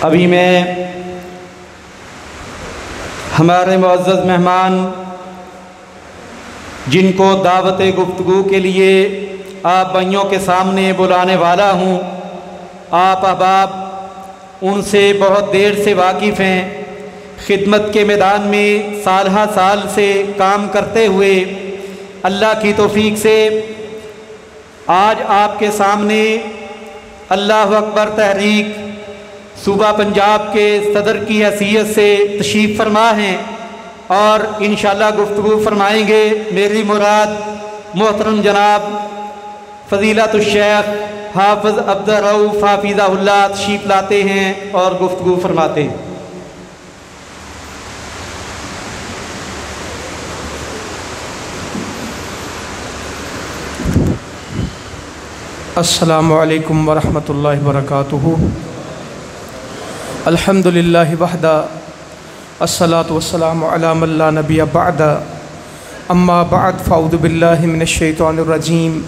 ابھی میں ہمارے معزز مہمان جن کو دعوت گفتگو کے لیے آپ بھائیوں کے سامنے بلانے والا ہوں، آپ احباب ان سے بہت دیر سے واقف ہیں۔ خدمت کے میدان میں سالہ سال سے کام کرتے ہوئے اللہ کی توفیق سے آج آپ کے سامنے اللہ اکبر تحریک صوبہ پنجاب کے صدر کی حیثیت سے تشریف فرما ہیں اور انشاءاللہ گفتگو فرمائیں گے۔ میری مراد محترم جناب فضیلت الشیخ حافظ عبدالرؤوف حافظہ اللہ تشریف لاتے ہیں اور گفتگو فرماتے ہیں۔ السلام علیکم ورحمۃ اللہ وبرکاتہ۔ الحمدللہ وحدہ الصلاۃ والسلام علی من لا نبی بعد، اما بعد فاعوذ باللہ من الشیطان الرجیم۔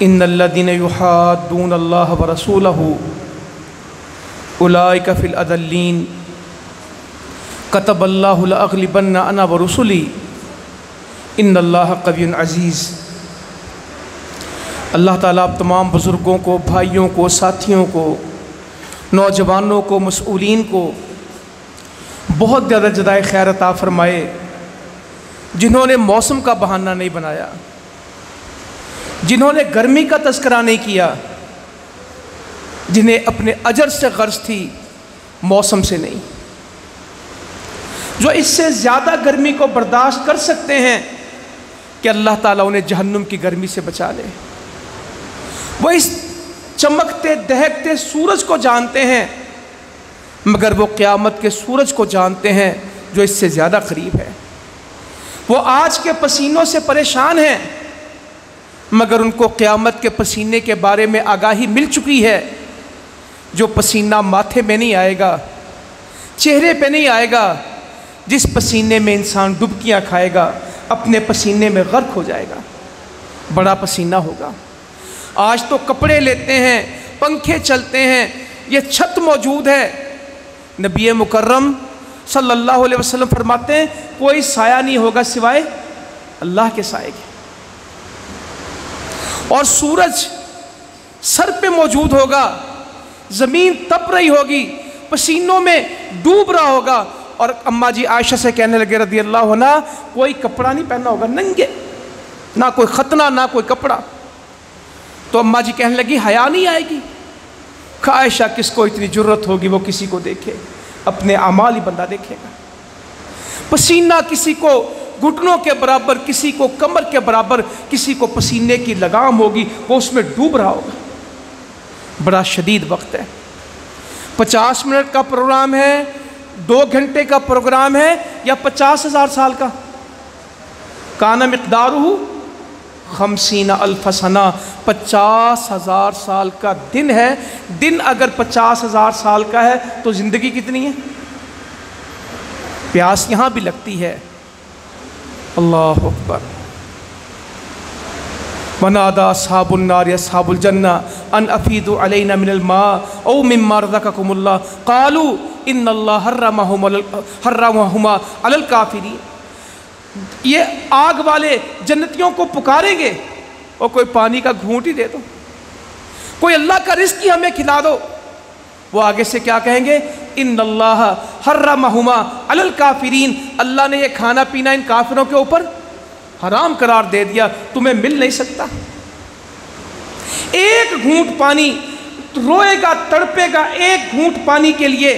ان الذین یحادون اللہ ورسولہ اولئک فی الاذلین، کتب اللہ لاغلبن انا ورسلی ان اللہ قوی عزیز۔ اللہ تعالیٰ آپ تمام بزرگوں کو، بھائیوں کو، ساتھیوں کو، نوجوانوں کو، مسئولین کو بہت زیادہ جزائے خیر عطا فرمائے، جنہوں نے موسم کا بہانہ نہیں بنایا، جنہوں نے گرمی کا تذکرہ نہیں کیا، جنہیں اپنے اجر سے غرض تھی موسم سے نہیں، جو اس سے زیادہ گرمی کو برداشت کر سکتے ہیں کہ اللہ تعالیٰ انہیں جہنم کی گرمی سے بچا لے۔ وہ اس چمکتے دہکتے سورج کو جانتے ہیں، مگر وہ قیامت کے سورج کو جانتے ہیں جو اس سے زیادہ قریب ہے۔ وہ آج کے پسینوں سے پریشان ہیں، مگر ان کو قیامت کے پسینے کے بارے میں آگاہی مل چکی ہے، جو پسینہ ماتھے میں نہیں آئے گا، چہرے پہ نہیں آئے گا، جس پسینے میں انسان ڈبکیاں کھائے گا اپنے پسینے میں غرق ہو جائے گا، بڑا پسینہ ہوگا۔ آج تو کپڑے لیتے ہیں، پنکھے چلتے ہیں، یہ چھت موجود ہے۔ نبی مکرم صلی اللہ علیہ وسلم فرماتے ہیں کوئی سایہ نہیں ہوگا سوائے اللہ کے سائے کے، اور سورج سر پہ موجود ہوگا، زمین تپ رہی ہوگی، پسینوں میں ڈوب رہا ہوگا، اور اماں جی عائشہ سے کہنے لگے رضی اللہ عنہ کوئی کپڑا نہیں پہنا ہوگا، ننگے، نہ کوئی ختنہ نہ کوئی کپڑا۔ تو اماں جی کہنے لگی حیا نہیں آئے گی؟ عائشہ کس کو اتنی جرت ہوگی وہ کسی کو دیکھے؟ اپنے اعمال ہی بندہ دیکھے گا۔ پسینہ کسی کو گھٹنوں کے برابر، کسی کو کمر کے برابر، کسی کو پسینے کی لگام ہوگی، وہ اس میں ڈوب رہا ہوگا۔ بڑا شدید وقت ہے۔ 50 منٹ کا پروگرام ہے، 2 گھنٹے کا پروگرام ہے، یا 50,000 سال کا؟ کان مقدارہ 50,000 سنہ، 50,000 سال کا دن ہے۔ دن اگر 50,000 سال کا ہے تو زندگی کتنی ہے؟ پیاس یہاں بھی لگتی ہے۔ اللہ اکبر۔ ونادى اصحاب النار اصحاب الجنہ ان افیدوا علینا من الماء او مما رزقکم اللہ قالوا ان اللہ حرمہما علی الکافرین۔ یہ آگ والے جنتیوں کو پکاریں گے اور کوئی پانی کا گھونٹ ہی دے دو، کوئی اللہ کا رزق ہی ہمیں کھلا دو۔ وہ آگے سے کیا کہیں گے؟ ان اللہ حرمہما علی الکافرین، اللہ نے یہ کھانا پینا ان کافروں کے اوپر حرام قرار دے دیا، تمہیں مل نہیں سکتا۔ ایک گھونٹ پانی روئے گا، تڑپے گا ایک گھونٹ پانی کے لیے۔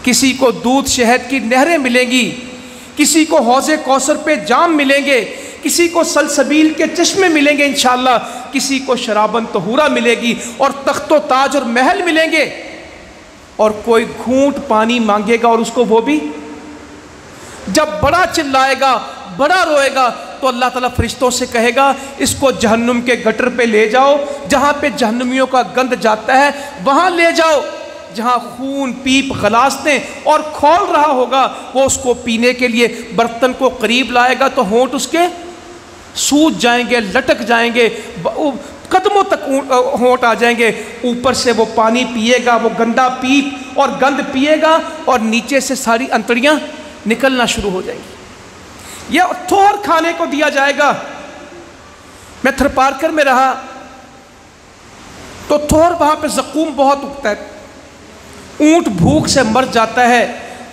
کسی کو دودھ شہد کی نہریں ملیں گی، کسی کو حوض کوثر پہ جام ملیں گے، کسی کو سلسبیل کے چشمے ملیں گے انشاءاللہ، کسی کو شرابن طہورہ ملے گی، اور تخت و تاج اور محل ملیں گے، اور کوئی گھونٹ پانی مانگے گا، اور اس کو وہ بھی جب بڑا چلائے گا، بڑا روئے گا، تو اللہ تعالیٰ فرشتوں سے کہے گا اس کو جہنم کے گٹر پہ لے جاؤ، جہاں پہ جہنمیوں کا گند جاتا ہے وہاں لے جاؤ، جہاں خون پیپ غلاستیں اور کھول رہا ہوگا، وہ اس کو پینے کے لیے برتن کو قریب لائے گا تو ہونٹ اس کے سوج جائیں گے، لٹک جائیں گے، قدموں تک ہونٹ آ جائیں گے، اوپر سے وہ پانی پیے گا، وہ گندا پیپ اور گند پیے گا، اور نیچے سے ساری انتڑیاں نکلنا شروع ہو جائیں گی۔ یہ تھوڑ کھانے کو دیا جائے گا۔ میں تھرپارکر میں رہا تو تھوڑ وہاں پہ زقوم بہت اگتا ہے، اونٹ بھوک سے مر جاتا ہے،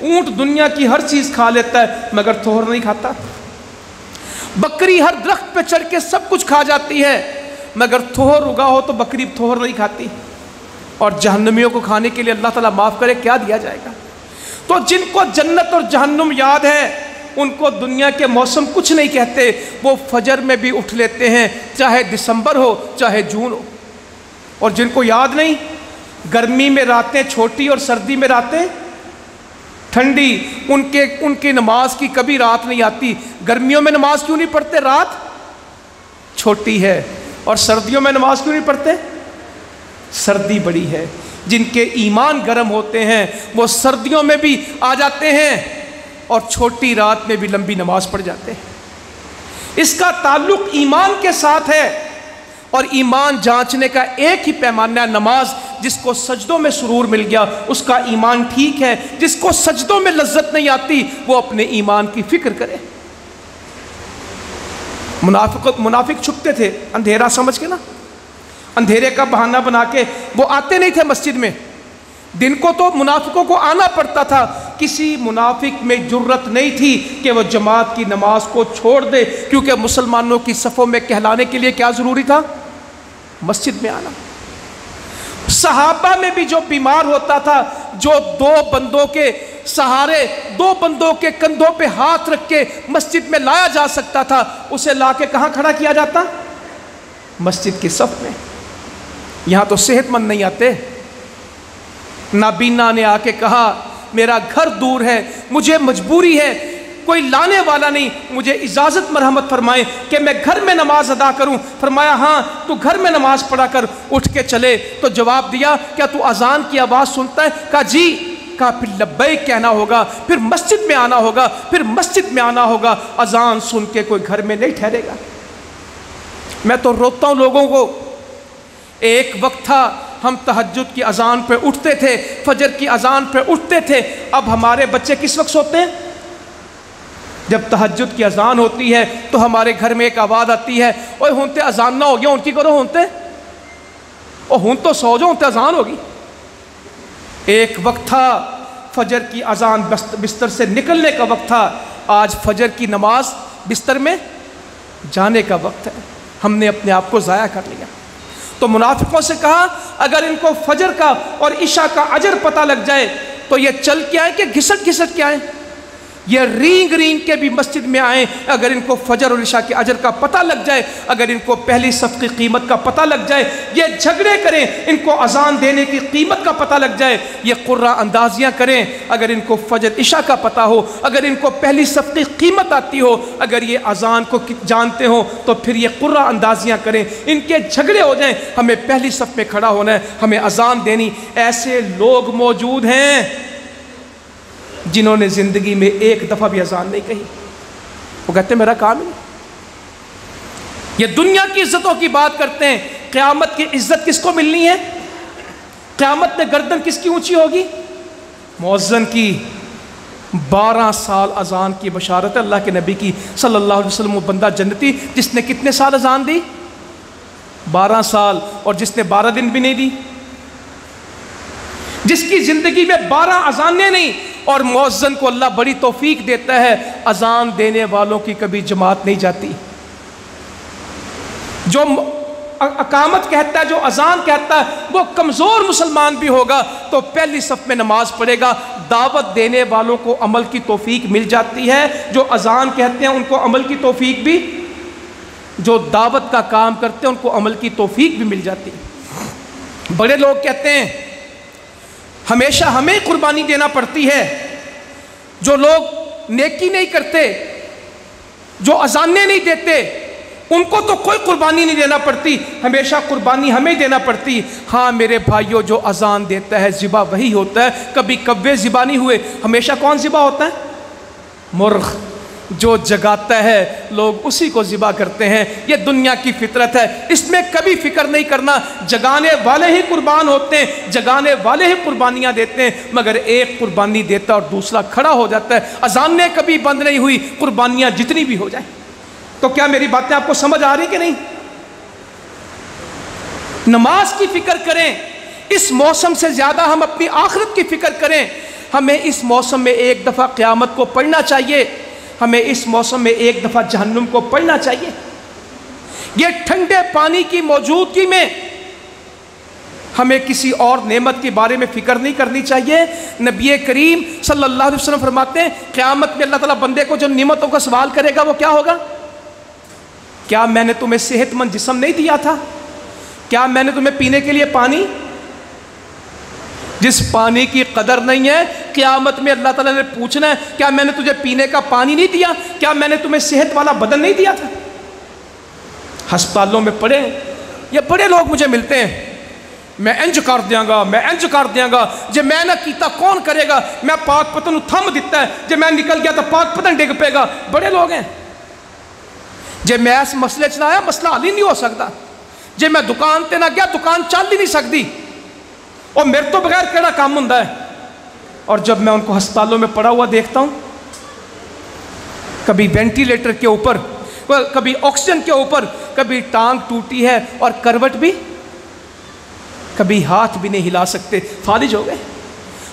اونٹ دنیا کی ہر چیز کھا لیتا ہے مگر تھوڑ نہیں کھاتا، بکری ہر درخت پہ چڑھ کے سب کچھ کھا جاتی ہے مگر تھوڑ اگا ہو تو بکری تھوڑ نہیں کھاتی۔ اور جہنمیوں کو کھانے کے لیے اللہ تعالیٰ معاف کرے کیا دیا جائے گا؟ تو جن کو جنت اور جہنم یاد ہے ان کو دنیا کے موسم کچھ نہیں کہتے، وہ فجر میں بھی اٹھ لیتے ہیں، چاہے دسمبر ہو چاہے جون ہو۔ اور جن کو یاد نہیں، گرمی میں راتیں چھوٹی اور سردی میں راتیں ٹھنڈی، ان کی نماز کی کبھی رات نہیں آتی۔ گرمیوں میں نماز کیوں نہیں پڑھتے؟ رات چھوٹی ہے۔ اور سردیوں میں نماز کیوں نہیں پڑھتے؟ سردی بڑی ہے۔ جن کے ایمان گرم ہوتے ہیں وہ سردیوں میں بھی آ جاتے ہیں اور چھوٹی رات میں بھی لمبی نماز پڑھ جاتے ہیں۔ اس کا تعلق ایمان کے ساتھ ہے، اور ایمان جانچنے کا ایک ہی پیمانہ ہے نماز۔ جس کو سجدوں میں سرور مل گیا اس کا ایمان ٹھیک ہے، جس کو سجدوں میں لذت نہیں آتی وہ اپنے ایمان کی فکر کرے۔ منافق چھپتے تھے اندھیرا سمجھ کے نا، اندھیرے کا بہانہ بنا کے وہ آتے نہیں تھے مسجد میں۔ دن کو تو منافقوں کو آنا پڑتا تھا، کسی منافق میں جرت نہیں تھی کہ وہ جماعت کی نماز کو چھوڑ دے، کیونکہ مسلمانوں کی صفوں میں کہلانے کے لیے کیا ضروری تھا؟ مسجد میں آنا۔ صحابہ میں بھی جو بیمار ہوتا تھا، جو دو بندوں کے سہارے، دو بندوں کے کندھوں پہ ہاتھ رکھ کے مسجد میں لایا جا سکتا تھا، اسے لا کے کہاں کھڑا کیا جاتا؟ مسجد کی صف میں۔ یہاں تو صحت مند نہیں آتے۔ نابینا نے آ کے کہا میرا گھر دور ہے، مجھے مجبوری ہے، کوئی لانے والا نہیں، مجھے اجازت مرحمت فرمائیں کہ میں گھر میں نماز ادا کروں۔ فرمایا ہاں تو گھر میں نماز پڑھا کر، اٹھ کے چلے تو جواب دیا کیا تو اذان کی آواز سنتا ہے؟ کہا جی۔ کہا پھر لبیک کہنا ہوگا، پھر مسجد میں آنا ہوگا، پھر مسجد میں آنا ہوگا، اذان سن کے کوئی گھر میں نہیں ٹھہرے گا۔ میں تو روتا ہوں لوگوں کو۔ ایک وقت تھا ہم تہجد کی اذان پہ اٹھتے تھے، فجر کی اذان پہ اٹھتے تھے، اب ہمارے بچے کس وقت سوتے ہیں؟ جب تہجد کی اذان ہوتی ہے تو ہمارے گھر میں ایک آواز آتی ہے، اوے ہونتے اذان نہ ہو گیا، ان کی کرو ہونتے، او ہون تو سو جاؤ، ہونتے اذان ہوگی۔ ایک وقت تھا فجر کی اذان بستر سے نکلنے کا وقت تھا، آج فجر کی نماز بستر میں جانے کا وقت ہے۔ ہم نے اپنے آپ کو ضائع کر لیا۔ تو منافقوں سے کہا اگر ان کو فجر کا اور عشاء کا اجر پتہ لگ جائے تو یہ چل کے آئیں کہ گھسٹ گھسٹ کے آئیں؟ یہ رینگ رینگ کے بھی مسجد میں آئیں اگر ان کو فجر اور عشاء کے اجر کا پتہ لگ جائے، اگر ان کو پہلی صف کی قیمت کا پتہ لگ جائے، یہ جھگڑے کریں ان کو اذان دینے کی قیمت کا پتہ لگ جائے، یہ قرہ اندازیاں کریں اگر ان کو فجر عشاء کا پتہ ہو، اگر ان کو پہلی صف کی قیمت آتی ہو، اگر یہ اذان کو جانتے ہوں تو پھر یہ قرہ اندازیاں کریں، ان کے جھگڑے ہو جائیں، ہمیں پہلی صف میں کھڑا ہونا ہے، ہمیں اذان دینی۔ ایسے لوگ موجود ہیں جنہوں نے زندگی میں ایک دفعہ بھی اذان نہیں کہی، وہ کہتے ہیں میرا کام نہیں۔ یہ دنیا کی عزتوں کی بات کرتے ہیں، قیامت کی عزت کس کو ملنی ہے؟ قیامت میں گردن کس کی اونچی ہوگی؟ مؤذن کی۔ 12 سال اذان کی بشارت ہے اللہ کے نبی کی صلی اللہ علیہ وسلم، وہ بندہ جنتی جس نے کتنے سال اذان دی؟ 12 سال، اور جس نے 12 دن بھی نہیں دی، جس کی زندگی میں 12 اذانیں نہیں، اور مؤذن کو اللہ بڑی توفیق دیتا ہے، اذان دینے والوں کی کبھی جماعت نہیں جاتی۔ جو اقامت کہتا ہے، جو اذان کہتا ہے، وہ کمزور مسلمان بھی ہوگا تو پہلی صف میں نماز پڑھے گا۔ دعوت دینے والوں کو عمل کی توفیق مل جاتی ہے، جو اذان کہتے ہیں ان کو عمل کی توفیق بھی، جو دعوت کا کام کرتے ہیں ان کو عمل کی توفیق بھی مل جاتی ہے۔ بڑے لوگ کہتے ہیں ہمیشہ ہمیں قربانی دینا پڑتی ہے، جو لوگ نیکی نہیں کرتے، جو اذانیں نہیں دیتے، ان کو تو کوئی قربانی نہیں دینا پڑتی، ہمیشہ قربانی ہمیں دینا پڑتی۔ ہاں میرے بھائیوں، جو اذان دیتا ہے ذبح وہی ہوتا ہے، کبھی کوے ذبح نہیں ہوئے۔ ہمیشہ کون ذبح ہوتا ہے؟ مرغ۔ جو جگاتا ہے لوگ اسی کو ذبح کرتے ہیں، یہ دنیا کی فطرت ہے، اس میں کبھی فکر نہیں کرنا۔ جگانے والے ہی قربان ہوتے ہیں، جگانے والے ہی قربانیاں دیتے ہیں، مگر ایک قربانی دیتا اور دوسرا کھڑا ہو جاتا ہے۔ اذانیں کبھی بند نہیں ہوئی، قربانیاں جتنی بھی ہو جائیں۔ تو کیا میری باتیں آپ کو سمجھ آ رہی کہ نہیں؟ نماز کی فکر کریں، اس موسم سے زیادہ ہم اپنی آخرت کی فکر کریں۔ ہمیں اس موسم میں ایک دفعہ قیامت کو پڑھنا چاہیے، ہمیں اس موسم میں ایک دفعہ جہنم کو پڑھنا چاہیے۔ یہ ٹھنڈے پانی کی موجودگی میں ہمیں کسی اور نعمت کے بارے میں فکر نہیں کرنی چاہیے۔ نبی کریم صلی اللہ علیہ وسلم فرماتے ہیں قیامت میں اللہ تعالیٰ بندے کو جو نعمتوں کا سوال کرے گا وہ کیا ہوگا؟ کیا میں نے تمہیں صحت مند جسم نہیں دیا تھا؟ کیا میں نے تمہیں پینے کے لیے پانی؟ جس پانی کی قدر نہیں ہے قیامت میں اللہ تعالیٰ نے پوچھنا ہے کیا میں نے تجھے پینے کا پانی نہیں دیا؟ کیا میں نے تمہیں صحت والا بدن نہیں دیا تھا؟ ہسپتالوں میں پڑے یہ بڑے لوگ مجھے ملتے ہیں، میں انج کر دیاں گا، میں انج کر دیاں گا، جے میں نہ کیتا کون کرے گا؟ میں پاک پتن تھم دیتا ہے، جے میں نکل گیا تو پاک پتن ڈگ پے گا۔ بڑے لوگ ہیں، جے میں اس مسئلے چلایا مسئلہ حل ہی نہیں ہو سکتا، جے میں دکان تے نہ گیا دکان چل ہی نہیں سکتی، اور میرے تو بغیر کیڑا کام ہوندا ہے۔ اور جب میں ان کو ہسپتالوں میں پڑا ہوا دیکھتا ہوں، کبھی وینٹیلیٹر کے اوپر، کبھی آکسیجن کے اوپر، کبھی ٹانگ ٹوٹی ہے اور کروٹ بھی، کبھی ہاتھ بھی نہیں ہلا سکتے، فالج ہو گئے۔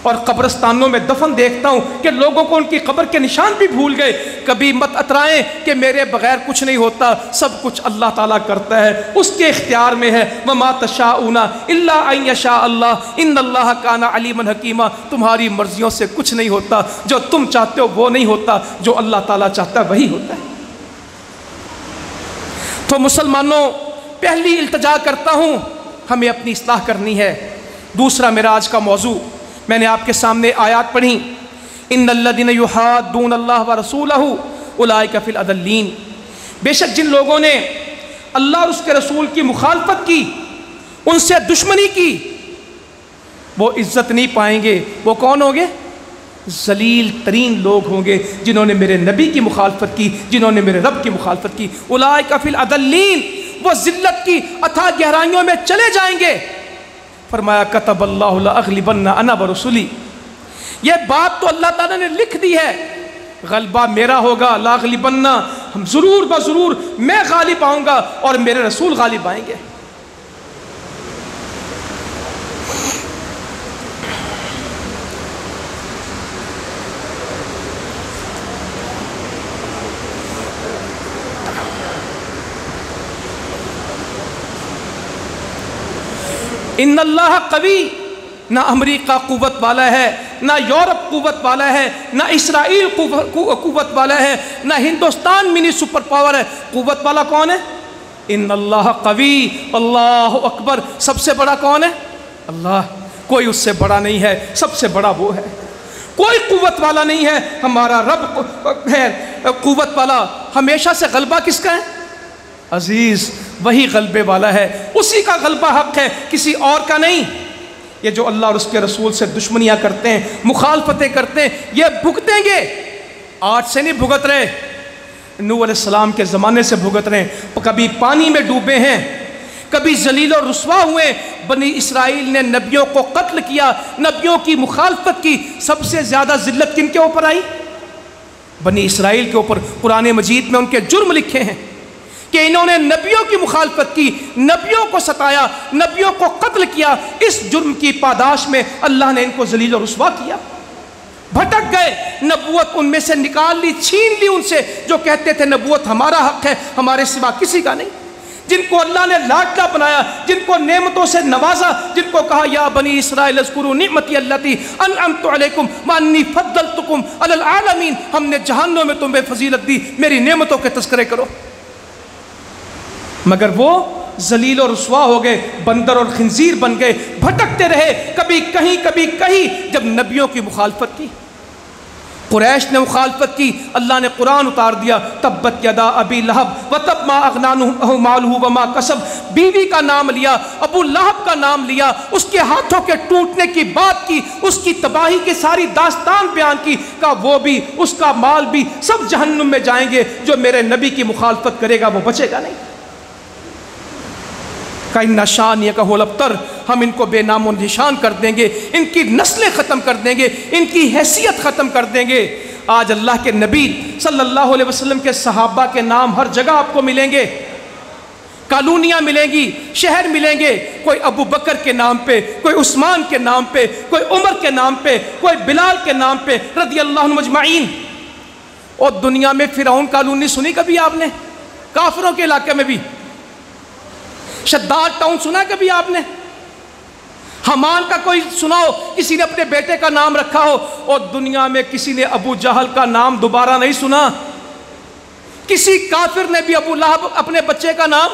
اور قبرستانوں میں دفن دیکھتا ہوں کہ لوگوں کو ان کی قبر کے نشان بھی بھول گئے۔ کبھی مت اترائیں کہ میرے بغیر کچھ نہیں ہوتا، سب کچھ اللہ تعالیٰ کرتا ہے، اس کے اختیار میں ہے۔ وَمَا تَشَاءُونَ إِلَّا أَن يَشَاءَ اللَّهُ إِنَّ اللَّهَ كَانَ عَلِيمًا حَكِيمًا۔ تمہاری مرضیوں سے کچھ نہیں ہوتا، جو تم چاہتے ہو وہ نہیں ہوتا، جو اللہ تعالیٰ چاہتا ہے وہی ہوتا ہے۔ تو مسلمانوں، پہلی التجا کرتا ہوں ہمیں اپنی اصلاح کرنی ہے۔ دوسرا میرا آج کا موضوع، میں نے آپ کے سامنے آیات پڑھی، ان الذین یحادون اللہ ورسولہ اولئک فی الاضلین۔ بے شک جن لوگوں نے اللہ اور اس کے رسول کی مخالفت کی، ان سے دشمنی کی، وہ عزت نہیں پائیں گے۔ وہ کون ہوں گے؟ ذلیل ترین لوگ ہوں گے، جنہوں نے میرے نبی کی مخالفت کی، جنہوں نے میرے رب کی مخالفت کی۔ اولئک فی الاضلین، وہ ذلت کی اتھاہ گہرائیوں میں چلے جائیں گے۔ فرمایا کتب اللہ لاغلبن انا ورسلی، یہ بات تو اللہ تعالیٰ نے لکھ دی ہے، غلبہ میرا ہوگا، لاغلبن، ہم ضرور بضرور میں غالب آؤں گا اور میرے رسول غالب آئیں گے۔ ان اللہ قوی، نہ امریکہ قوت والا ہے، نہ یورپ قوت والا ہے، نہ اسرائیل قوت والا ہے، نہ ہندوستان منی سپر پاور ہے۔ قوت والا کون ہے؟ ان اللہ قوی، اللہ اکبر۔ سب سے بڑا کون ہے؟ اللہ، کوئی اس سے بڑا نہیں ہے، سب سے بڑا وہ ہے۔ کوئی قوت والا نہیں ہے، ہمارا رب ہے قوت والا۔ ہمیشہ سے غلبہ کس کا ہے؟ عزیز، وہی غلبے والا ہے، اسی کا غلبہ حق ہے، کسی اور کا نہیں۔ یہ جو اللہ اور اس کے رسول سے دشمنیاں کرتے ہیں، مخالفتیں کرتے ہیں، یہ بھگتیں گے۔ آج سے نہیں بھگت رہے، نوح علیہ السلام کے زمانے سے بھگت رہے ہیں۔ کبھی پانی میں ڈوبے ہیں، کبھی ذلیل و رسوا ہوئے۔ بنی اسرائیل نے نبیوں کو قتل کیا، نبیوں کی مخالفت کی۔ سب سے زیادہ ذلت کن کے اوپر آئی؟ بنی اسرائیل کے اوپر۔ قرآن مجید میں ان کے جرم لکھے ہیں کہ انہوں نے نبیوں کی مخالفت کی، نبیوں کو ستایا، نبیوں کو قتل کیا۔ اس جرم کی پاداش میں اللہ نے ان کو ذلیل و رسوا کیا۔ بھٹک گئے، نبوت ان میں سے نکال لی، چھین لی ان سے، جو کہتے تھے نبوت ہمارا حق ہے، ہمارے سوا کسی کا نہیں۔ جن کو اللہ نے لاڈلا بنایا، جن کو نعمتوں سے نوازا، جن کو کہا یا بنی اسرائیل اذکروا نعمتی التی انعمت علیکم وانی فضلتکم علی العالمین، ہم نے جہانوں میں تمہیں فضیلت دی، میری نعمتوں کے تذکرے کرو۔ مگر وہ ذلیل و رسوا ہو گئے، بندر اور خنزیر بن گئے، بھٹکتے رہے، کبھی کہیں کبھی کہیں۔ جب نبیوں کی مخالفت کی، قریش نے مخالفت کی، اللہ نے قرآن اتار دیا، تبت یدا ابی لہب وتب ما اغنی عنہ مالہ وما کسب۔ بیوی کا نام لیا، ابو لہب کا نام لیا، اس کے ہاتھوں کے ٹوٹنے کی بات کی، اس کی تباہی کی ساری داستان بیان کی، کہا وہ بھی، اس کا مال بھی، سب جہنم میں جائیں گے، جو میرے نبی کی مخالفت کرے گا وہ بچے گا نہیں۔ کَإِنَّ شَانِئَكَ هُوَ الْأَبْتَرُ، ہم ان کو بے نام و نشان کر دیں گے، ان کی نسلیں ختم کر دیں گے، ان کی حیثیت ختم کر دیں گے۔ آج اللہ کے نبی صلی اللہ علیہ وسلم کے صحابہ کے نام ہر جگہ آپ کو ملیں گے، کالونیاں ملیں گی، شہر ملیں گے، کوئی ابو بکر کے نام پہ، کوئی عثمان کے نام پہ، کوئی عمر کے نام پہ، کوئی بلال کے نام پہ رضی اللہ عنہم اجمعین۔ اور دنیا میں فرعون کالونی سنی کبھی آپ نے؟ کافروں کے علاقے میں بھی شداد ٹاؤن سنا کبھی آپ نے؟ حمان کا کوئی سناؤ کسی نے اپنے بیٹے کا نام رکھا ہو؟ اور دنیا میں کسی نے ابو جہل کا نام دوبارہ نہیں سنا؟ کسی کافر نے بھی ابو لہب اپنے بچے کا نام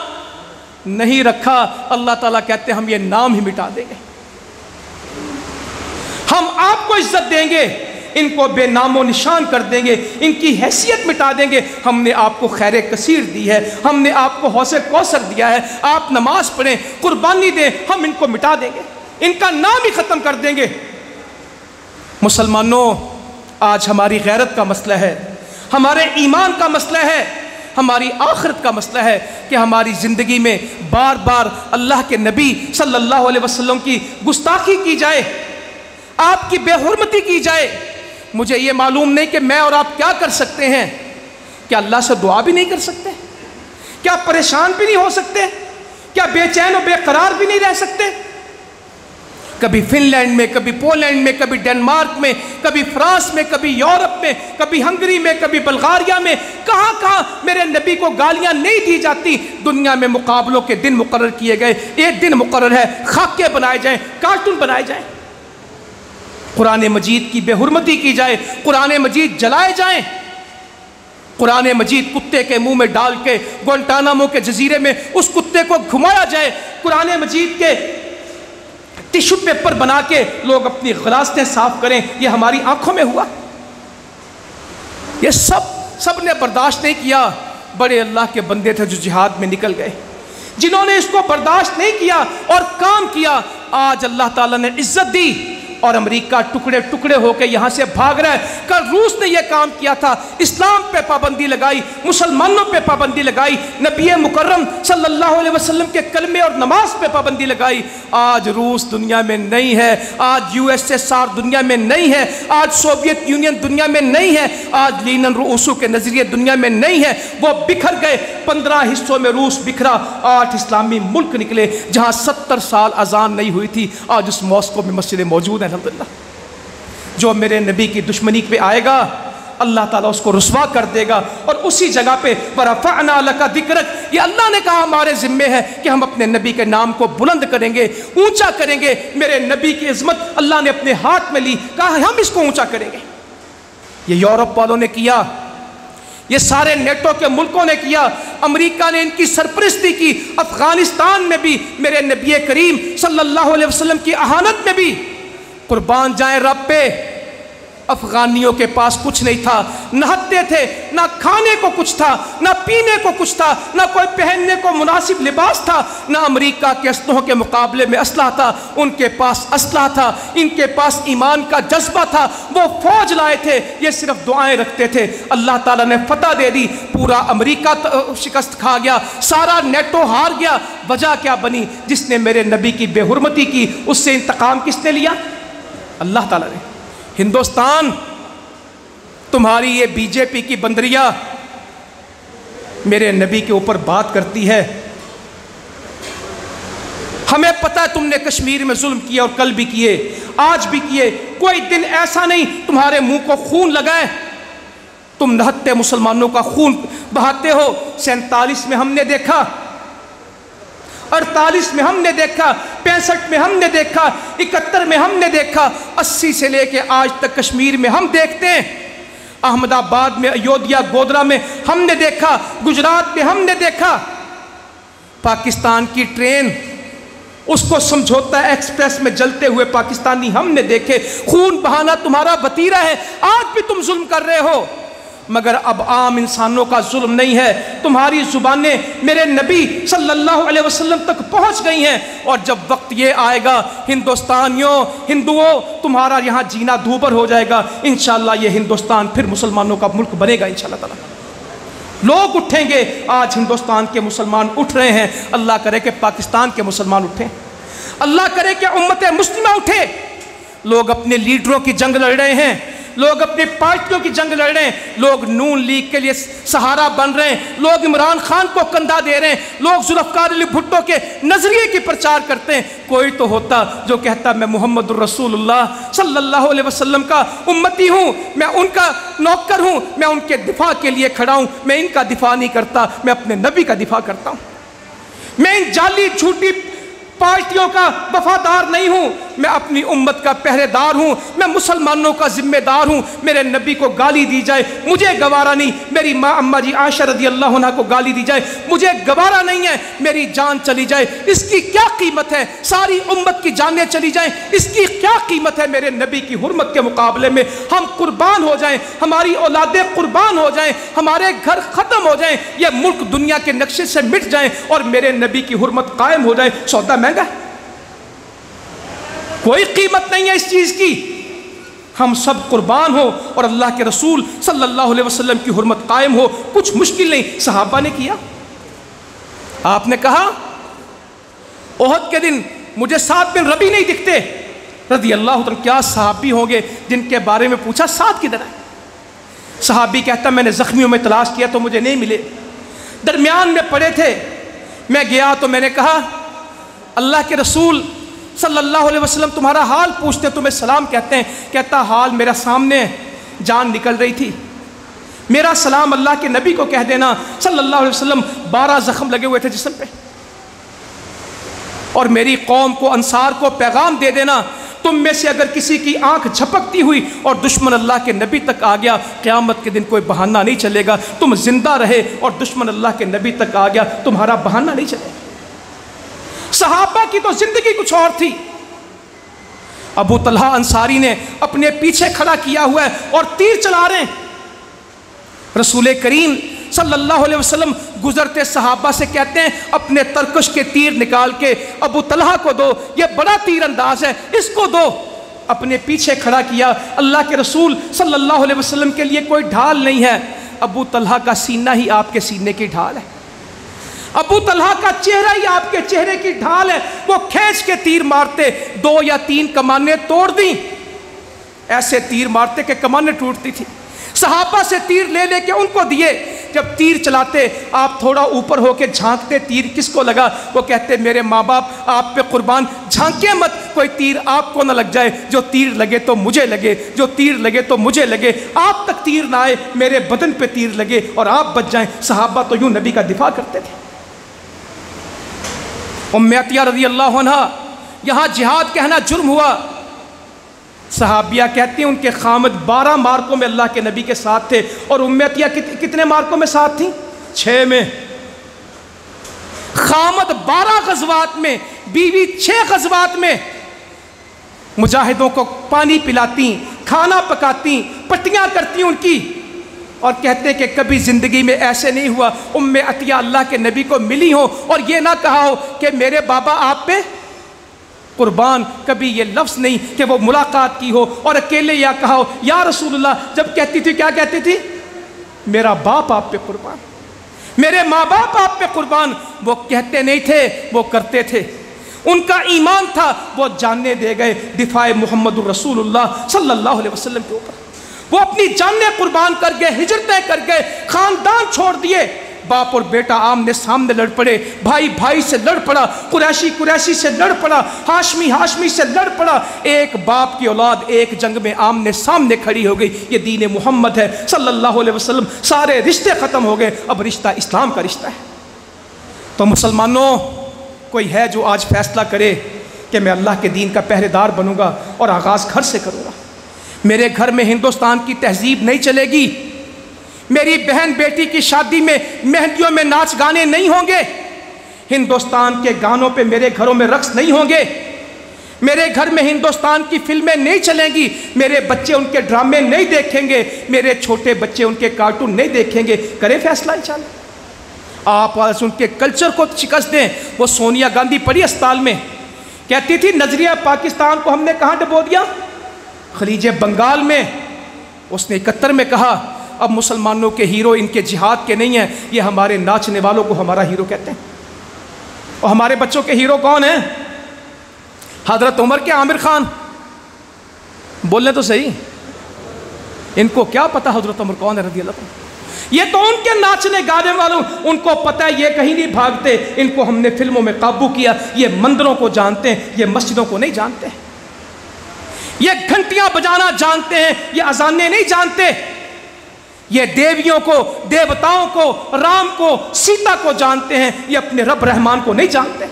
نہیں رکھا۔ اللہ تعالیٰ کہتے ہیں ہم یہ نام ہی مٹا دیں گے، ہم آپ کو عزت دیں گے، ان کو بے نام و نشان کر دیں گے، ان کی حیثیت مٹا دیں گے۔ ہم نے آپ کو خیر کثیر دی ہے، ہم نے آپ کو حوض کوثر دیا ہے، آپ نماز پڑھیں، قربانی دیں، ہم ان کو مٹا دیں گے، ان کا نام ہی ختم کر دیں گے۔ مسلمانوں، آج ہماری غیرت کا مسئلہ ہے، ہمارے ایمان کا مسئلہ ہے، ہماری آخرت کا مسئلہ ہے کہ ہماری زندگی میں بار بار اللہ کے نبی صلی اللہ علیہ وسلم کی گستاخی کی جائے، آپ کی بے حرمتی کی جائے۔ مجھے یہ معلوم نہیں کہ میں اور آپ کیا کر سکتے ہیں۔ کیا اللہ سے دعا بھی نہیں کر سکتے؟ کیا پریشان بھی نہیں ہو سکتے؟ کیا بے چین و بے قرار بھی نہیں رہ سکتے؟ کبھی فن لینڈ میں، کبھی پولینڈ میں، کبھی ڈنمارک میں، کبھی فرانس میں، کبھی یورپ میں، کبھی ہنگری میں، کبھی بلغاریہ میں، کہاں کہاں میرے نبی کو گالیاں نہیں دی جاتی۔ دنیا میں مقابلوں کے دن مقرر کیے گئے، ایک دن مقرر ہے، خاکے بنائے جائیں، کارٹون بنائے جائیں، قرآن مجید کی بے حرمتی کی جائے، قرآن مجید جلائے جائیں، قرآن مجید کتے کے منہ میں ڈال کے گوانٹانامو کے جزیرے میں اس کتے کو گھمایا جائے، قرآن مجید کے ٹیشو پیپر بنا کے لوگ اپنی غلاستیں صاف کریں۔ یہ ہماری آنکھوں میں ہوا، یہ سب نے برداشت نہیں کیا۔ بڑے اللہ کے بندے تھے جو جہاد میں نکل گئے، جنہوں نے اس کو برداشت نہیں کیا اور کام کیا۔ آج اللہ تعالیٰ نے عزت دی اور امریکہ ٹکڑے ٹکڑے ہو کے یہاں سے بھاگ رہا ہے۔ کل روس نے یہ کام کیا تھا، اسلام پہ پابندی لگائی، مسلمانوں پہ پابندی لگائی، نبی مکرم صلی اللہ علیہ وسلم کے کلمے اور نماز پہ پابندی لگائی۔ آج روس دنیا میں نہیں ہے، آج USSR دنیا میں نہیں ہے، آج سوویت یونین دنیا میں نہیں ہے، آج لینن رؤوسو کے نظریے دنیا میں نہیں ہے، وہ بکھر گئے۔ 15 حصوں میں روس بکھرا، 8 اسلامی ملک نکلے۔ جہاں 70 سال اذان نہیں ہوئی تھی، آج اس ماسکو میں مسجدیں موجود ہیں۔ الحمدللہ، جو میرے نبی کی دشمنی پہ آئے گا اللہ تعالیٰ اس کو رسوا کر دے گا، اور اسی جگہ پہ وَرَفَعْنَا لَكَ ذِكْرَكَ، یہ اللہ نے کہا ہمارے ذمے ہے کہ ہم اپنے نبی کے نام کو بلند کریں گے، اونچا کریں گے۔ میرے نبی کی عظمت اللہ نے اپنے ہاتھ میں لی، کہا ہم اس کو اونچا کریں گے۔ یہ یورپ والوں نے کیا، یہ سارے نیٹو کے ملکوں نے کیا، امریکہ نے ان کی سرپرستی کی۔ افغانستان میں بھی میرے نبی کریم صلی اللہ علیہ وسلم کی اہانت میں بھی، قربان جائیں رب پہ، افغانیوں کے پاس کچھ نہیں تھا، نہتے تھے، نہ کھانے کو کچھ تھا، نہ پینے کو کچھ تھا، نہ کوئی پہننے کو مناسب لباس تھا، نہ امریکہ کے اسلحوں کے مقابلے میں اسلحہ تھا۔ ان کے پاس اسلحہ تھا، ان کے پاس ایمان کا جذبہ تھا، وہ فوج لائے تھے، یہ صرف دعائیں رکھتے تھے۔ اللہ تعالیٰ نے فتح دے دی، پورا امریکہ شکست کھا گیا، سارا نیٹو ہار گیا۔ وجہ کیا بنی؟ جس نے میرے نبی کی بے حرمتی کی، اس سے انتقام کس نے لیا؟ اللہ تعالیٰ نے۔ ہندوستان، تمہاری یہ BJP کی بندریا میرے نبی کے اوپر بات کرتی ہے۔ ہمیں پتہ ہے تم نے کشمیر میں ظلم کیا، اور کل بھی کیے، آج بھی کیے، کوئی دن ایسا نہیں تمہارے منہ کو خون لگائے۔ تم نہتے مسلمانوں کا خون بہاتے ہو۔ 47 میں ہم نے دیکھا، 48 میں ہم نے دیکھا، 65 میں ہم نے دیکھا، 71 میں ہم نے دیکھا، 80 سے لے کے آج تک کشمیر میں ہم دیکھتے ہیں۔ احمد آباد میں، ایودھیا، گودرا میں ہم نے دیکھا، گجرات میں ہم نے دیکھا۔ پاکستان کی ٹرین، اس کو سمجھوتا ایکسپریس میں جلتے ہوئے پاکستانی ہم نے دیکھے۔ خون بہانا تمہارا وتیرہ ہے، آج بھی تم ظلم کر رہے ہو۔ مگر اب عام انسانوں کا ظلم نہیں ہے، تمہاری زبانیں میرے نبی صلی اللہ علیہ وسلم تک پہنچ گئی ہیں، اور جب وقت یہ آئے گا ہندوستانیوں، ہندوؤں، تمہارا یہاں جینا دوبر ہو جائے گا، انشاءاللہ یہ ہندوستان پھر مسلمانوں کا ملک بنے گا انشاءاللہ تعالیٰ۔ لوگ اٹھیں گے، آج ہندوستان کے مسلمان اٹھ رہے ہیں، اللہ کرے کہ پاکستان کے مسلمان اٹھیں، اللہ کرے کہ امت مسلمہ اٹھے۔ لوگ اپنے لیڈروں کی جنگ لڑ رہے ہیں، لوگ اپنی پارٹیوں کی جنگ لڑ رہے ہیں، لوگ نون لیگ کے لیے سہارا بن رہے ہیں، لوگ عمران خان کو کندھا دے رہے ہیں، لوگ ذوالفقار علی بھٹو کے نظریے کی پرچار کرتے ہیں۔ کوئی تو ہوتا جو کہتا میں محمد الرسول اللہ صلی اللہ علیہ وسلم کا امتی ہوں، میں ان کا نوکر ہوں، میں ان کے دفاع کے لیے کھڑا ہوں، میں ان کا دفاع نہیں کرتا، میں اپنے نبی کا دفاع کرتا ہوں، میں ان جعلی جھوٹی پارٹیوں کا وفادار نہیں ہوں، میں اپنی امت کا پہرے دار ہوں، میں مسلمانوں کا ذمہ دار ہوں۔ میرے نبی کو گالی دی جائے مجھے گوارا نہیں، میری ماں اماں جی عائشہ رضی اللہ عنہ کو گالی دی جائے مجھے گوارا نہیں ہے، میری جان چلی جائے اس کی کیا قیمت ہے، ساری امت کی جانیں چلی جائیں اس کی کیا قیمت ہے میرے نبی کی حرمت کے مقابلے میں؟ ہم قربان ہو جائیں، ہماری اولادیں قربان ہو جائیں، ہمارے گھر ختم ہو جائیں، یہ ملک دنیا کے نقشے سے مٹ جائیں اور میرے نبی کی حرمت قائم ہو جائے، سودا مہنگا ہے، کوئی قیمت نہیں ہے اس چیز کی۔ ہم سب قربان ہو اور اللہ کے رسول صلی اللہ علیہ وسلم کی حرمت قائم ہو، کچھ مشکل نہیں، صحابہ نے کیا۔ آپ نے کہا احد کے دن مجھے 7 بن ربی نہیں دکھتے، رضی اللہ عنہ، کیا صحابی ہوں گے جن کے بارے میں پوچھا 7 کدھر ہے؟ صحابی کہتا میں نے زخمیوں میں تلاش کیا تو مجھے نہیں ملے، درمیان میں پڑے تھے، میں گیا تو میں نے کہا اللہ کے رسول صلی اللہ علیہ وسلم تمہارا حال پوچھتے ہیں، تمہیں سلام کہتے ہیں۔ کہتا حال میرا سامنے، جان نکل رہی تھی، میرا سلام اللہ کے نبی کو کہہ دینا صلی اللہ علیہ وسلم، 12 زخم لگے ہوئے تھے جسم پہ، اور میری قوم کو انصار کو پیغام دے دینا تم میں سے اگر کسی کی آنکھ جھپکتی ہوئی اور دشمن اللہ کے نبی تک آ گیا، قیامت کے دن کوئی بہانہ نہیں چلے گا، تم زندہ رہے اور دشمن اللہ کے نبی تک آ گیا، تمہارا بہانہ نہیں چلے گا۔ صحابہ کی تو زندگی کچھ اور تھی۔ ابو طلحہ انصاری نے اپنے پیچھے کھڑا کیا ہوا ہے اور تیر چلا رہے ہیں، رسول کریم صلی اللہ علیہ وسلم گزرتے صحابہ سے کہتے ہیں اپنے ترکش کے تیر نکال کے ابو طلحہ کو دو، یہ بڑا تیر انداز ہے، اس کو دو۔ اپنے پیچھے کھڑا کیا، اللہ کے رسول صلی اللہ علیہ وسلم کے لیے کوئی ڈھال نہیں ہے، ابو طلحہ کا سینہ ہی آپ کے سینے کی ڈھال ہے، ابو طلحہ کا چہرہ ہی آپ کے چہرے کی ڈھال ہے، وہ کھینچ کے تیر مارتے، 2 یا 3 کمانیں توڑ دیں، ایسے تیر مارتے کہ کمانیں ٹوٹتی تھی۔ صحابہ سے تیر لے لے کے ان کو دیے، جب تیر چلاتے آپ تھوڑا اوپر ہو کے جھانکتے تیر کس کو لگا، وہ کہتے میرے ماں باپ آپ پہ قربان، جھانکے مت، کوئی تیر آپ کو نہ لگ جائے، جو تیر لگے تو مجھے لگے، جو تیر لگے تو مجھے لگے، آپ تک تیر نہ آئے، میرے بدن پہ تیر لگے اور آپ بچ جائیں۔ صحابہ تو یوں نبی کا دفاع کرتے تھے۔ ام عطیہ رضی اللہ عنہ، یہاں جہاد کہنا جرم ہوا، صحابیہ کہتی ہیں ان کے خامد 12 مارکوں میں اللہ کے نبی کے ساتھ تھے، اور ام عطیہ کتنے مارکوں میں ساتھ تھیں؟ 6 میں۔ خامد 12 غزوات میں، بیوی 6 غزوات میں، مجاہدوں کو پانی پلاتی، کھانا پکاتی، پٹیاں کرتی ان کی، اور کہتے کہ کبھی زندگی میں ایسے نہیں ہوا ام عطیہ اللہ کے نبی کو ملی ہو اور یہ نہ کہا ہو کہ میرے بابا آپ پہ قربان، کبھی یہ لفظ نہیں کہ وہ ملاقات کی ہو اور اکیلے یا کہا ہو یا رسول اللہ، جب کہتی تھی کیا کہتی تھی؟ میرا باپ آپ پہ قربان، میرے ماں باپ آپ پہ قربان۔ وہ کہتے نہیں تھے، وہ کرتے تھے، ان کا ایمان تھا، وہ جاننے دے گئے دفاع محمد الرسول اللہ صلی اللہ علیہ وسلم کے اوپر، وہ اپنی جانیں قربان کر گئے، ہجرتیں کر گئے، خاندان چھوڑ دیے، باپ اور بیٹا آمنے سامنے لڑ پڑے، بھائی بھائی سے لڑ پڑا، قریشی قریشی سے لڑ پڑا، ہاشمی ہاشمی سے لڑ پڑا، ایک باپ کی اولاد ایک جنگ میں آمنے سامنے کھڑی ہو گئی۔ یہ دین محمد ہے صلی اللہ علیہ وسلم، سارے رشتے ختم ہو گئے، اب رشتہ اسلام کا رشتہ ہے۔ تو مسلمانوں، کوئی ہے جو آج فیصلہ کرے کہ میں اللہ کے دین کا پہرے دار بنوں گا اور آغاز گھر سے کروں گا؟ میرے گھر میں ہندوستان کی تہذیب نہیں چلے گی، میری بہن بیٹی کی شادی میں مہندیوں میں ناچ گانے نہیں ہوں گے، ہندوستان کے گانوں پہ میرے گھروں میں رقص نہیں ہوں گے، میرے گھر میں ہندوستان کی فلمیں نہیں چلیں گی، میرے بچے ان کے ڈرامے نہیں دیکھیں گے، میرے چھوٹے بچے ان کے کارٹون نہیں دیکھیں گے۔ کریں فیصلہ انشاءاللہ۔ آپ ان کے کلچر کو شکست دیں۔ وہ سونیا گاندھی پڑی اسپتال میں، کہتی تھی نظریہ پاکستان کو ہم نے کہاں ڈبو دیا؟ خلیج بنگال میں۔ اس نے 71 میں کہا اب مسلمانوں کے ہیرو ان کے جہاد کے نہیں ہیں، یہ ہمارے ناچنے والوں کو ہمارا ہیرو کہتے ہیں۔ اور ہمارے بچوں کے ہیرو کون ہیں؟ حضرت عمر کے عامر خان۔ بولنے تو صحیح، ان کو کیا پتا حضرت عمر کون ہے رضی اللہ عنہ؟ یہ تو ان کے ناچنے گانے والوں، ان کو پتہ ہے یہ کہیں نہیں بھاگتے، ان کو ہم نے فلموں میں قابو کیا۔ یہ مندروں کو جانتے ہیں، یہ مسجدوں کو نہیں جانتے، یہ گھنٹیاں بجانا جانتے ہیں، یہ اذانیں نہیں جانتے، یہ دیویوں کو، دیوتاؤں کو، رام کو، سیتا کو جانتے ہیں، یہ اپنے رب رحمان کو نہیں جانتے۔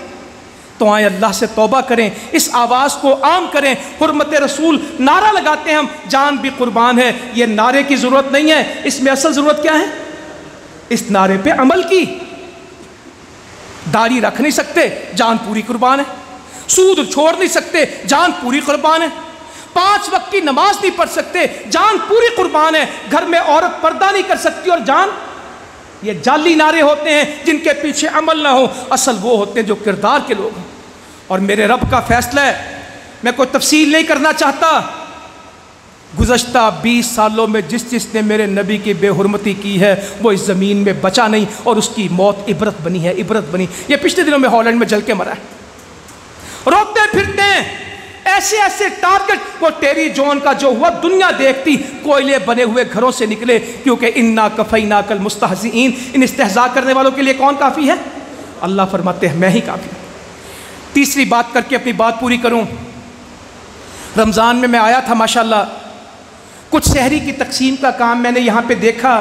تو آئیں اللہ سے توبہ کریں، اس آواز کو عام کریں۔ حرمت رسول نعرہ لگاتے ہیں ہم، جان بھی قربان ہے، یہ نعرے کی ضرورت نہیں ہے، اس میں اصل ضرورت کیا ہے؟ اس نعرے پہ عمل کی۔ داڑھی رکھ نہیں سکتے، جان پوری قربان ہے۔ سود چھوڑ نہیں سکتے، جان پوری قربان ہے۔ 5 وقت کی نماز نہیں پڑھ سکتے، جان پوری قربان ہے۔ گھر میں عورت پردہ نہیں کر سکتی اور جان۔ یہ جعلی نعرے ہوتے ہیں جن کے پیچھے عمل نہ ہو، اصل وہ ہوتے ہیں جو کردار کے لوگ ہیں۔ اور میرے رب کا فیصلہ ہے، میں کوئی تفصیل نہیں کرنا چاہتا، گزشتہ 20 سالوں میں جس نے میرے نبی کی بے حرمتی کی ہے وہ اس زمین میں بچا نہیں، اور اس کی موت عبرت بنی ہے، عبرت بنی۔ یہ پچھلے دنوں میں ہالینڈ میں جل کے مرا ہے، روتے پھرتے ہیں ایسے ایسے ٹارگٹ۔ وہ ٹیری جون کا جو ہوا دنیا دیکھتی، کوئلے بنے ہوئے گھروں سے نکلے، کیونکہ انا کفیناک المستہزئین، ان استہزاء کرنے والوں کے لیے کون کافی ہے؟ اللہ فرماتے ہیں میں ہی کافی ہوں۔ تیسری بات کر کے اپنی بات پوری کروں۔ رمضان میں آیا تھا ماشاءاللہ، کچھ شہری کی تقسیم کا کام میں نے یہاں پہ دیکھا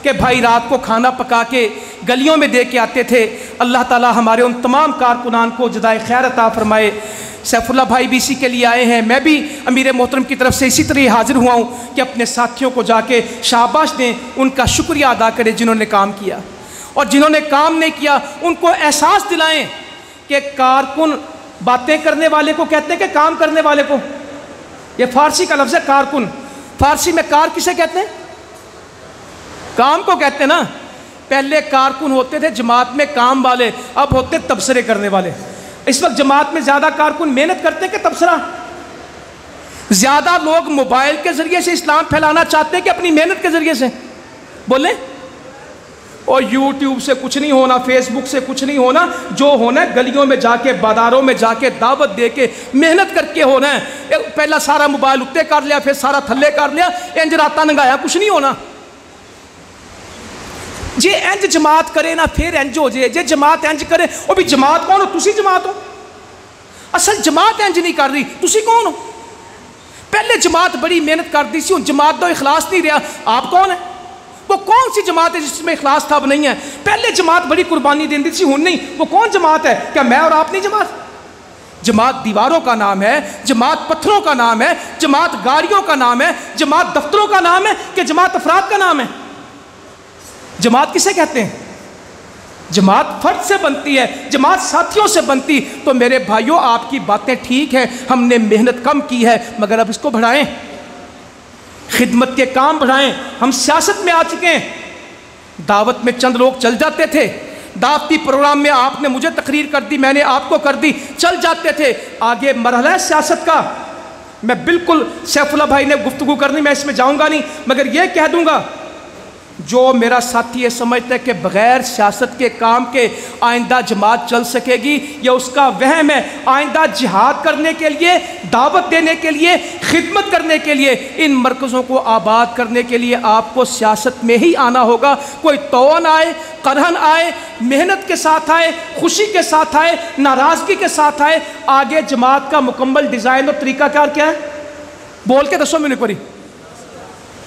کہ بھائی رات کو کھانا پکا کے گلیوں میں دے کے آتے تھے۔ اللہ تعالی ہمارے ان تمام کارکنان کو جزائے خیر عطا فرمائے۔ سیف اللہ بھائی بھی اسی کے لیے آئے ہیں، میں بھی امیر محترم کی طرف سے اسی طرح حاضر ہوا ہوں کہ اپنے ساتھیوں کو جا کے شاباش دیں، ان کا شکریہ ادا کریں جنہوں نے کام کیا، اور جنہوں نے کام نہیں کیا ان کو احساس دلائیں کہ کارکن باتیں کرنے والے کو کہتے ہیں کہ کام کرنے والے کو۔ یہ فارسی کا لفظ ہے کارکن، فارسی میں کار کسے کہتے ہیں؟ کام کو کہتے ہیں نا۔ پہلے کارکن ہوتے تھے جماعت میں کام والے، اب ہوتے تبصرے کرنے والے۔ اس وقت جماعت میں زیادہ کارکن محنت کرتے ہیں کہ تبصرہ؟ زیادہ لوگ موبائل کے ذریعے سے اسلام پھیلانا چاہتے ہیں کہ اپنی محنت کے ذریعے سے؟ بولیں۔ اور یوٹیوب سے کچھ نہیں ہونا، فیس بک سے کچھ نہیں ہونا، جو ہونا ہے گلیوں میں جا کے، بازاروں میں جا کے دعوت دے کے محنت کر کے ہونا ہے۔ پہلا سارا موبائل اتنے کر لیا، پھر سارا تھلے کر لیا، انج راتا نگایا، کچھ نہیں ہونا۔ جی انج جماعت کرے نا پھر انج ہو جائے، جی جماعت انج کرے، وہ بھی جماعت کون ہو؟ تسی جماعت ہو؟ اصل جماعت انج نہیں کر رہی، تسی کون ہو؟ پہلے جماعت بڑی محنت کر دی سی، ہوں جماعت تو اخلاص نہیں رہا، آپ کون ہیں؟ وہ کون سی جماعت ہے جس میں اخلاص تھا؟ اب نہیں ہے۔ پہلے جماعت بڑی قربانی دیندی سی، ہوں نہیں۔ وہ کون جماعت ہے؟ کیا میں اور آپ نہیں جماعت؟ جماعت دیواروں کا نام ہے، جماعت پتھروں کا نام ہے، جماعت گاڑیوں کا نام ہے، جماعت دفتروں کا نام ہے کہ جماعت افراد کا نام ہے؟ جماعت کسے کہتے ہیں؟ جماعت فرد سے بنتی ہے، جماعت ساتھیوں سے بنتی۔ تو میرے بھائیوں آپ کی باتیں ٹھیک ہیں، ہم نے محنت کم کی ہے، مگر اب اس کو بڑھائیں، خدمت کے کام بڑھائیں۔ ہم سیاست میں آ چکے ہیں، دعوت میں چند لوگ چل جاتے تھے، دعوتی پروگرام میں آپ نے مجھے تقریر کر دی، میں نے آپ کو کر دی، چل جاتے تھے۔ آگے مرحلہ ہے سیاست کا، میں بالکل سیف اللہ بھائی نے گفتگو کرنی، میں اس میں جاؤں گا نہیں، مگر یہ کہہ دوں گا جو میرا ساتھی یہ سمجھتا ہے کہ بغیر سیاست کے کام کے آئندہ جماعت چل سکے گی، یہ اس کا وہم ہے۔ آئندہ جہاد کرنے کے لیے، دعوت دینے کے لیے، خدمت کرنے کے لیے، ان مرکزوں کو آباد کرنے کے لیے آپ کو سیاست میں ہی آنا ہوگا۔ کوئی توان آئے، کرہن آئے، محنت کے ساتھ آئے، خوشی کے ساتھ آئے، ناراضگی کے ساتھ آئے، آگے جماعت کا مکمل ڈیزائن اور طریقہ کار کیا ہے؟ بول کے دسو میں نے پڑھی۔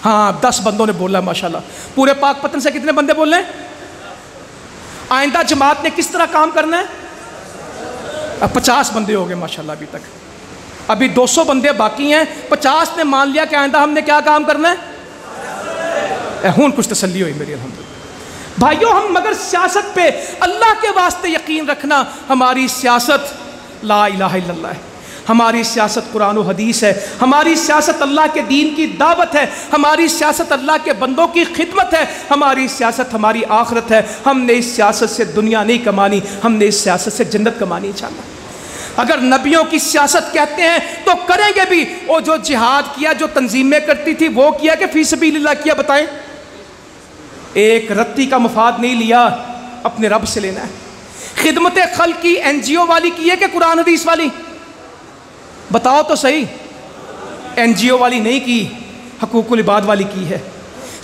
ہاں 10 بندوں نے بولا ماشاءاللہ۔ پورے پاک پتن سے کتنے بندے بول رہے ہیں؟ آئندہ جماعت نے کس طرح کام کرنا ہے؟ 50 بندے ہو گئے ماشاءاللہ ابھی تک، ابھی 200 بندے باقی ہیں۔ 50 نے مان لیا کہ آئندہ ہم نے کیا کام کرنا ہے؟ ہون کچھ تسلی ہوئی میری الحمدللہ۔ بھائیوں ہم مگر سیاست پہ اللہ کے واسطے یقین رکھنا، ہماری سیاست لا الہ الا اللہ ہے۔ ہماری سیاست قرآن و حدیث ہے، ہماری سیاست اللہ کے دین کی دعوت ہے، ہماری سیاست اللہ کے بندوں کی خدمت ہے، ہماری سیاست ہماری آخرت ہے۔ ہم نے اس سیاست سے دنیا نہیں کمانی، ہم نے اس سیاست سے جنت کمانی انشاءاللہ۔ اگر نبیوں کی سیاست کہتے ہیں تو کریں گے بھی۔ وہ جو جہاد کیا، جو تنظیمیں کرتی تھی، وہ کیا کہ فی سبیل اللہ کیا؟ بتائیں۔ ایک رتی کا مفاد نہیں لیا، اپنے رب سے لینا ہے۔ خدمت خلق کی NGO والی کی ہے کہ قرآن حدیث والی؟ بتاؤ تو صحیح۔ NGO والی نہیں کی، حقوق العباد والی کی ہے۔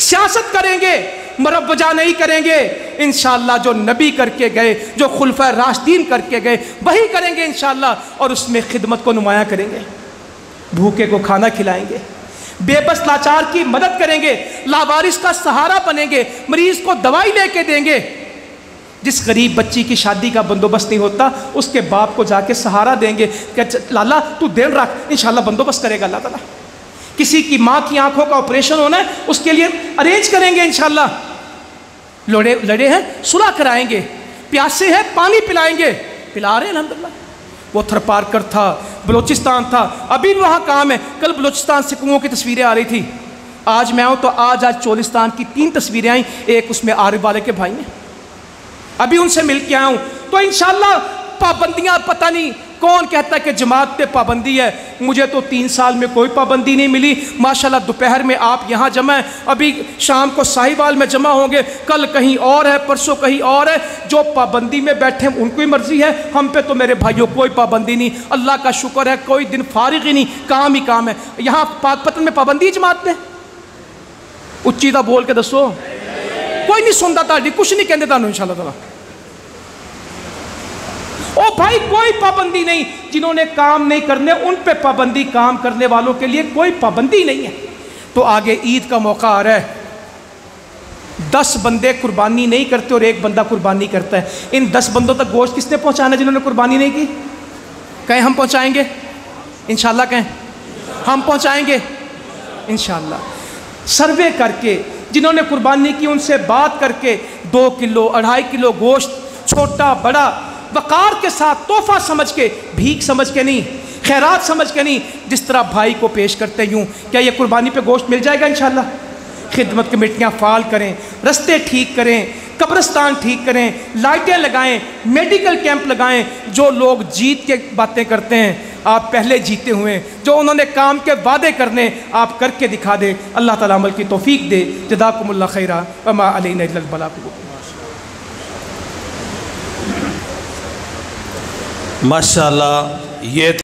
سیاست کریں گے، مروجہ نہیں کریں گے، انشاءاللہ جو نبی کر کے گئے، جو خلفائے راشدین کر کے گئے، وہی کریں گے انشاءاللہ، اور اس میں خدمت کو نمایاں کریں گے۔ بھوکے کو کھانا کھلائیں گے، بے بس لاچار کی مدد کریں گے، لاوارث کا سہارا بنیں گے، مریض کو دوائی لے کے دیں گے۔ جس غریب بچی کی شادی کا بندوبست نہیں ہوتا، اس کے باپ کو جا کے سہارا دیں گے کہ لالا تو دل رکھ، انشاءاللہ بندوبست کرے گا اللہ تعالیٰ۔ کسی کی ماں کی آنکھوں کا آپریشن ہونا ہے، اس کے لیے ارینج کریں گے انشاءاللہ۔ لڑے ہیں، صلح کرائیں گے، پیاسے ہیں، پانی پلائیں گے، پلا رہے ہیں الحمدللہ۔ وہ تھر پارکر تھا، بلوچستان تھا، ابھی بھی وہاں کام ہے۔ کل بلوچستان سے کنوؤں کی تصویریں آ رہی تھی، آج میں آؤں تو آج چولستان کی 3 تصویریں آئیں، ایک اس میں عارف والے کے بھائی ہیں، ابھی ان سے مل کے آیا ہوں۔ تو انشاءاللہ پابندیاں، پتہ نہیں کون کہتا ہے کہ جماعت پہ پابندی ہے، مجھے تو 3 سال میں کوئی پابندی نہیں ملی۔ ماشاءاللہ دوپہر میں آپ یہاں جمع ہیں، ابھی شام کو ساہیوال میں جمع ہوں گے، کل کہیں اور ہے، پرسوں کہیں اور ہے۔ جو پابندی میں بیٹھے ان کو ہی مرضی ہے، ہم پہ تو میرے بھائیوں کوئی پابندی نہیں۔ اللہ کا شکر ہے کوئی دن فارغ ہی نہیں، کام ہی کام ہے۔ یہاں پاک پتن میں پابندی جماعت میں؟ اچھی دا بول کے دسو، کوئی نہیں سنتا تھا، کچھ نہیں کہتے تھا انشاءاللہ تعالیٰ۔ او بھائی کوئی پابندی نہیں، جنہوں نے کام نہیں کرنے ان پہ پابندی، کام کرنے والوں کے لیے کوئی پابندی نہیں ہے۔ تو آگے عید کا موقع آ رہا ہے، 10 بندے قربانی نہیں کرتے اور 1 بندہ قربانی کرتا ہے۔ ان 10 بندوں تک گوشت کس نے پہنچانا ہے جنہوں نے قربانی نہیں کی؟ کہیں ہم پہنچائیں گے انشاءاللہ، کہیں ہم پہنچائیں گے انشاءاللہ۔ سروے کر کے جنہوں نے قربانی کی ان سے بات کر کے 2 کلو 2.5 کلو گوشت، چھوٹا بڑا وقار کے ساتھ، تحفہ سمجھ کے، بھیک سمجھ کے نہیں، خیرات سمجھ کے نہیں، جس طرح بھائی کو پیش کرتے یوں، کیا یہ قربانی پہ گوشت مل جائے گا انشاءاللہ؟ خدمت کمیٹیاں فعال کریں، رستے ٹھیک کریں، قبرستان ٹھیک کریں، لائٹیں لگائیں، میڈیکل کیمپ لگائیں۔ جو لوگ جیت کے باتیں کرتے ہیں، آپ پہلے جیتے ہوئے، جو انہوں نے کام کے وعدے کرنے آپ کر کے دکھا دیں۔ اللہ تعالیٰ عمل کی توفیق دے۔ جزاکم اللہ خیرا وما علینا الا البلاغ۔ ماشاءاللہ یہ